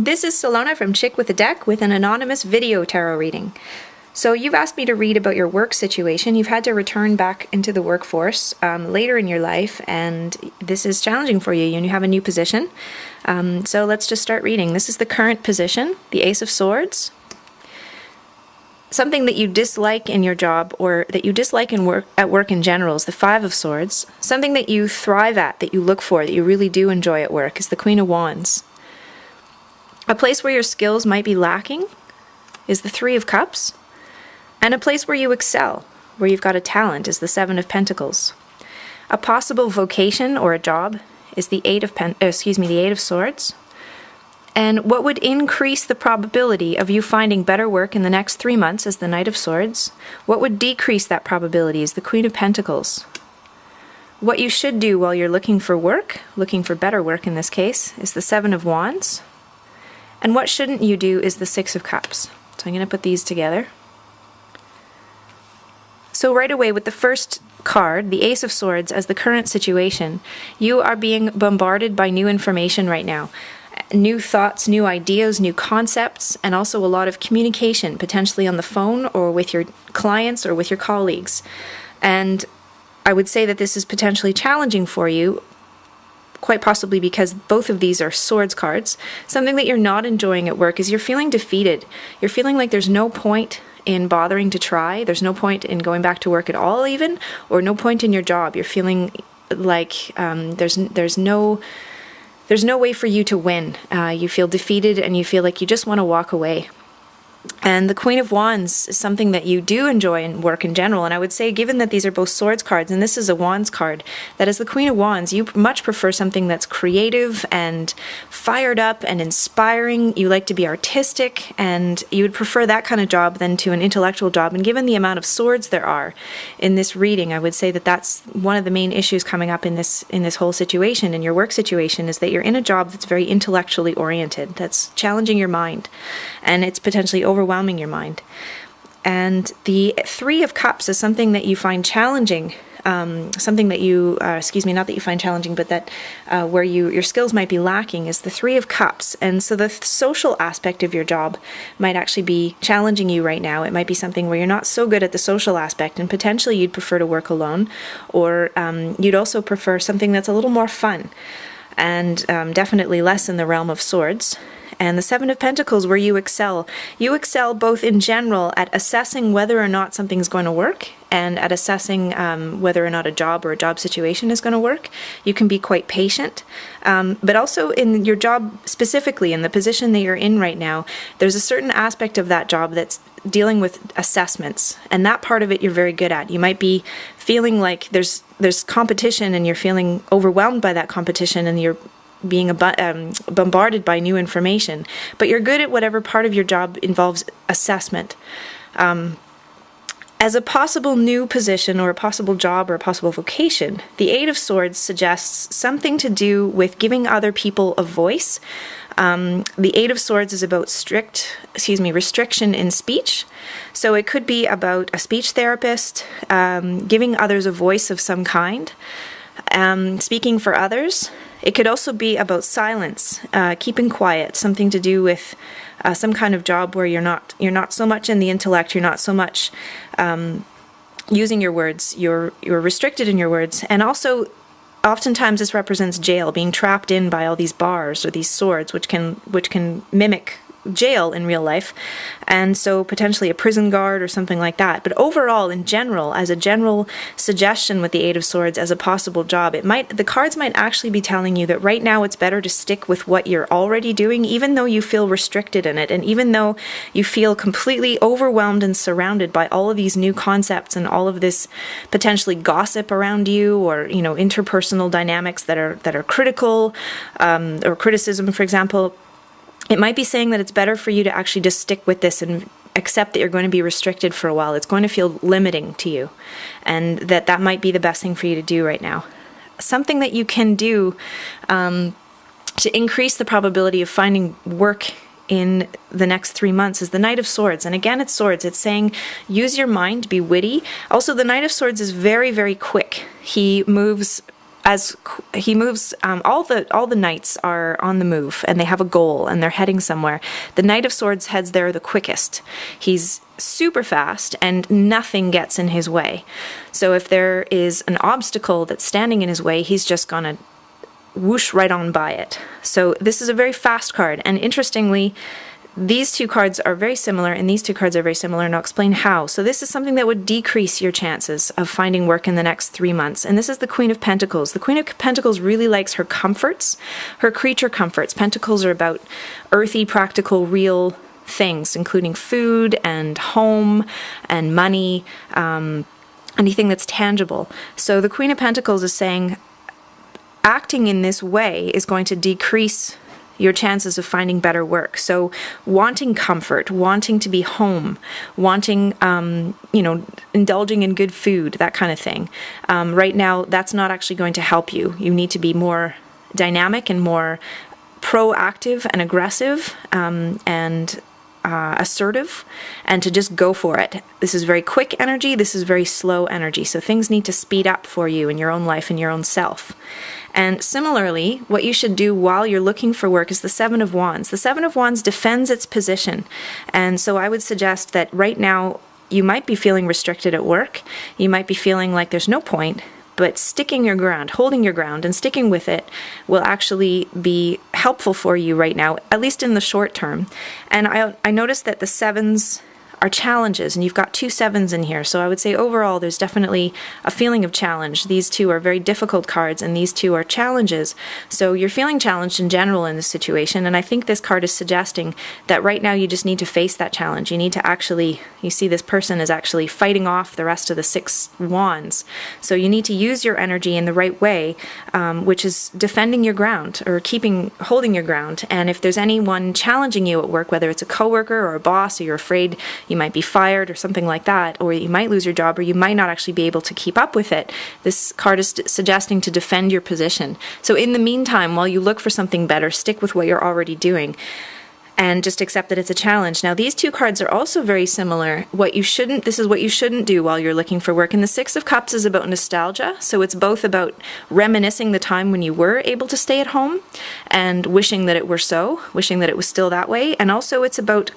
This is Salona from Chick with a Deck with an anonymous video tarot reading. So you've asked me to read about your work situation. You've had to return back into the workforce later in your life, and this is challenging for you, and you have a new position. So let's just start reading. This is the current position, the Ace of Swords. Something that you dislike in your job, or that you dislike at work in general, is the Five of Swords. Something that you thrive at, that you look for, that you really do enjoy at work, is the Queen of Wands. A place where your skills might be lacking is the Three of Cups. And a place where you excel, where you've got a talent, is the Seven of Pentacles. A possible vocation or a job is the Eight of Swords. And what would increase the probability of you finding better work in the next 3 months is the Knight of Swords. What would decrease that probability is the Queen of Pentacles. What you should do while you're looking for work, looking for better work in this case, is the Seven of Wands. And what shouldn't you do is the Six of Cups. So I'm going to put these together. So right away with the first card, the Ace of Swords, as the current situation, you are being bombarded by new information right now. New thoughts, new ideas, new concepts, and also a lot of communication, potentially on the phone or with your clients or with your colleagues. And I would say that this is potentially challenging for you, quite possibly because both of these are swords cards. Something that you're not enjoying at work is you're feeling defeated. You're feeling like there's no point in bothering to try. There's no point in going back to work at all even, or no point in your job. You're feeling like there's no way for you to win. You feel defeated and you feel like you just want to walk away. And the Queen of Wands is something that you do enjoy in work in general. And I would say, given that these are both swords cards and this is a Wands card, that as the Queen of Wands, you much prefer something that's creative and fired up and inspiring. You like to be artistic, and you would prefer that kind of job than to an intellectual job. And given the amount of swords there are in this reading, I would say that that's one of the main issues coming up in this whole situation, in your work situation, is that you're in a job that's very intellectually oriented, that's challenging your mind, and it's potentially overwhelming your mind. And the Three of Cups is something that you find challenging, something that you, not that you find challenging, but that where your skills might be lacking, is the Three of Cups. And so the social aspect of your job might actually be challenging you right now. It might be something where you're not so good at the social aspect, and potentially you'd prefer to work alone, or you'd also prefer something that's a little more fun, and definitely less in the realm of swords. And the Seven of Pentacles, where you excel. You excel both in general at assessing whether or not something's going to work, and at assessing whether or not a job or a job situation is going to work. You can be quite patient. But also in your job specifically, in the position that you're in right now, there's a certain aspect of that job that's dealing with assessments. And that part of it you're very good at. You might be feeling like there's competition, and you're feeling overwhelmed by that competition, and you're being bombarded by new information, but you're good at whatever part of your job involves assessment. As a possible new position or a possible job or a possible vocation, the Eight of Swords suggests something to do with giving other people a voice. The Eight of Swords is about restriction in speech. So it could be about a speech therapist, giving others a voice of some kind, speaking for others. It could also be about silence, keeping quiet, something to do with some kind of job where you're not so much in the intellect, you're not so much using your words, you're restricted in your words. And also, oftentimes this represents jail, being trapped in by all these bars or these swords, which can mimic jail in real life, and so potentially a prison guard or something like that. But overall, in general, as a general suggestion with the Eight of Swords as a possible job, the cards might actually be telling you that right now it's better to stick with what you're already doing, even though you feel restricted in it, and even though you feel completely overwhelmed and surrounded by all of these new concepts and all of this potentially gossip around you, or interpersonal dynamics that are critical, or criticism, for example. It might be saying that it's better for you to actually just stick with this and accept that you're going to be restricted for a while. It's going to feel limiting to you, and that might be the best thing for you to do right now. Something that you can do to increase the probability of finding work in the next 3 months is the Knight of Swords. And again, it's swords. It's saying use your mind, be witty. Also, the Knight of Swords is very, very quick. He moves as he moves, all the knights are on the move, and they have a goal, and they're heading somewhere. The Knight of Swords heads there the quickest. He's super fast, and nothing gets in his way. So if there is an obstacle that's standing in his way, he's just gonna whoosh right on by it. So this is a very fast card, and interestingly, these two cards are very similar, and these two cards are very similar, and I'll explain how. So this is something that would decrease your chances of finding work in the next 3 months, and this is the Queen of Pentacles. The Queen of Pentacles really likes her comforts, her creature comforts. Pentacles are about earthy, practical, real things, including food and home and money, anything that's tangible. So the Queen of Pentacles is saying acting in this way is going to decrease your chances of finding better work. So wanting comfort, wanting to be home, wanting, indulging in good food, that kind of thing. Right now, that's not actually going to help you. You need to be more dynamic and more proactive and aggressive, and assertive, and to just go for it. This is very quick energy, this is very slow energy, so things need to speed up for you in your own life and your own self. And similarly, what you should do while you're looking for work is the Seven of Wands. The Seven of Wands defends its position, and so I would suggest that right now you might be feeling restricted at work, you might be feeling like there's no point, but sticking your ground, holding your ground, and sticking with it will actually be helpful for you right now, at least in the short term. And I noticed that the sevens are challenges, and you've got 2 sevens in here, so I would say overall there's definitely a feeling of challenge. These two are very difficult cards, and these two are challenges, so you're feeling challenged in general in this situation, and I think this card is suggesting that right now you just need to face that challenge. You need to actually, you see this person is actually fighting off the rest of the 6 wands, so you need to use your energy in the right way, which is defending your ground, or holding your ground. And if there's anyone challenging you at work, whether it's a coworker or a boss, or you're afraid you might be fired or something like that, or you might lose your job, or you might not actually be able to keep up with it, this card is suggesting to defend your position. So in the meantime, while you look for something better, stick with what you're already doing and just accept that it's a challenge. Now, these two cards are also very similar. This is what you shouldn't do while you're looking for work. And the Six of Cups is about nostalgia. So it's both about reminiscing the time when you were able to stay at home and wishing that it were so, wishing that it was still that way. And also it's about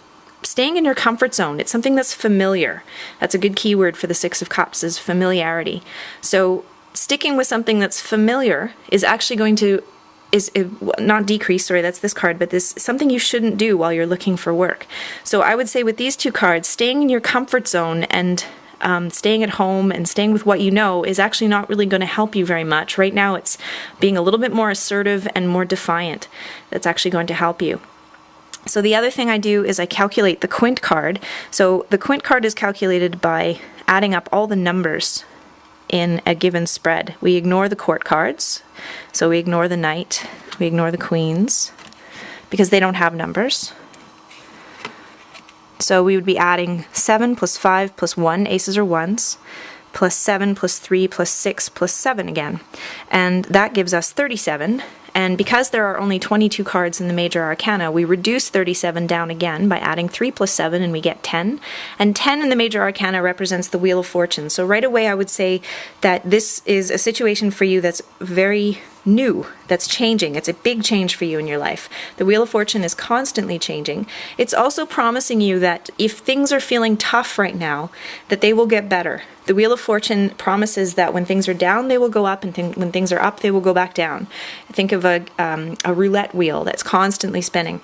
staying in your comfort zone. It's something that's familiar. That's a good keyword for the Six of Cups, is familiarity. So sticking with something that's familiar is actually going to, not decrease, sorry, that's this card, but this something you shouldn't do while you're looking for work. So I would say with these two cards, staying in your comfort zone and staying at home and staying with what you know is actually not really going to help you very much. Right now it's being a little bit more assertive and more defiant that's actually going to help you. So the other thing I do is I calculate the Quint card. So the Quint card is calculated by adding up all the numbers in a given spread. We ignore the court cards, so we ignore the knight, we ignore the queens, because they don't have numbers. So we would be adding 7 plus 5 plus 1, aces or ones, plus 7 plus 3 plus 6 plus 7 again. And that gives us 37. And because there are only 22 cards in the major arcana, we reduce 37 down again by adding 3 plus 7, and we get 10. And 10 in the major arcana represents the Wheel of Fortune. So right away I would say that this is a situation for you that's very new, that's changing. It's a big change for you in your life. The Wheel of Fortune is constantly changing. It's also promising you that if things are feeling tough right now, that they will get better. The Wheel of Fortune promises that when things are down, they will go up, and when things are up, they will go back down. Think of a roulette wheel that's constantly spinning.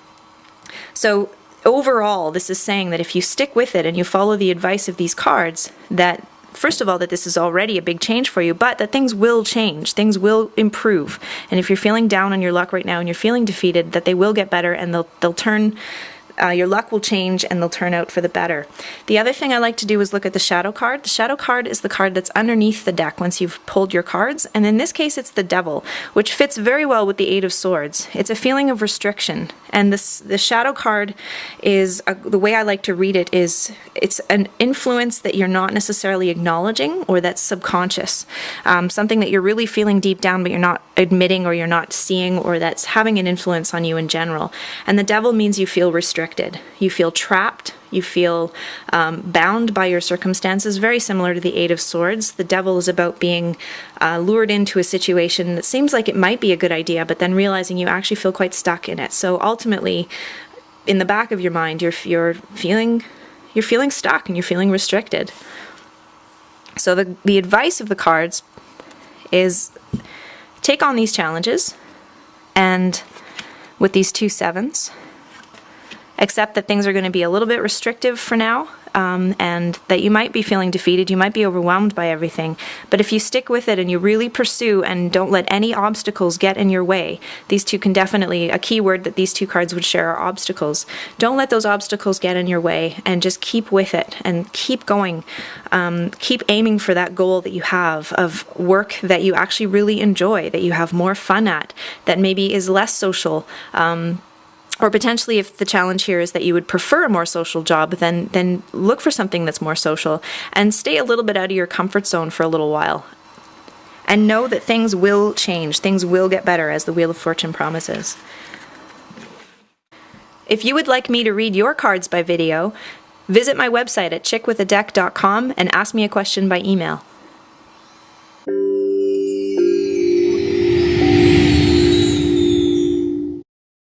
So overall, this is saying that if you stick with it and you follow the advice of these cards, that first of all, that this is already a big change for you, but that things will change, things will improve. And if you're feeling down on your luck right now and you're feeling defeated, that they will get better, and they'll turn, your luck will change and they'll turn out for the better. The other thing I like to do is look at the shadow card. The shadow card is the card that's underneath the deck once you've pulled your cards, and in this case it's the Devil, which fits very well with the Eight of Swords. It's a feeling of restriction, and the shadow card is, the way I like to read it is, it's an influence that you're not necessarily acknowledging, or that's subconscious. Something that you're really feeling deep down but you're not admitting, or you're not seeing, or that's having an influence on you in general. And the Devil means you feel restricted. restricted. You feel trapped. You feel bound by your circumstances, very similar to the Eight of Swords. The Devil is about being lured into a situation that seems like it might be a good idea, but then realizing you actually feel quite stuck in it. So ultimately, in the back of your mind, you're feeling stuck and you're feeling restricted. So the advice of the cards is take on these challenges, and with these 2 sevens, accept that things are going to be a little bit restrictive for now, and that you might be feeling defeated, you might be overwhelmed by everything, but if you stick with it and you really pursue and don't let any obstacles get in your way, these two can definitely, a key word that these 2 cards would share are obstacles. Don't let those obstacles get in your way, and just keep with it and keep going. Keep aiming for that goal that you have of work that you actually really enjoy, that you have more fun at, that maybe is less social, or potentially if the challenge here is that you would prefer a more social job, then look for something that's more social and stay a little bit out of your comfort zone for a little while. And know that things will change, things will get better, as the Wheel of Fortune promises. If you would like me to read your cards by video, visit my website at chickwithadeck.com and ask me a question by email.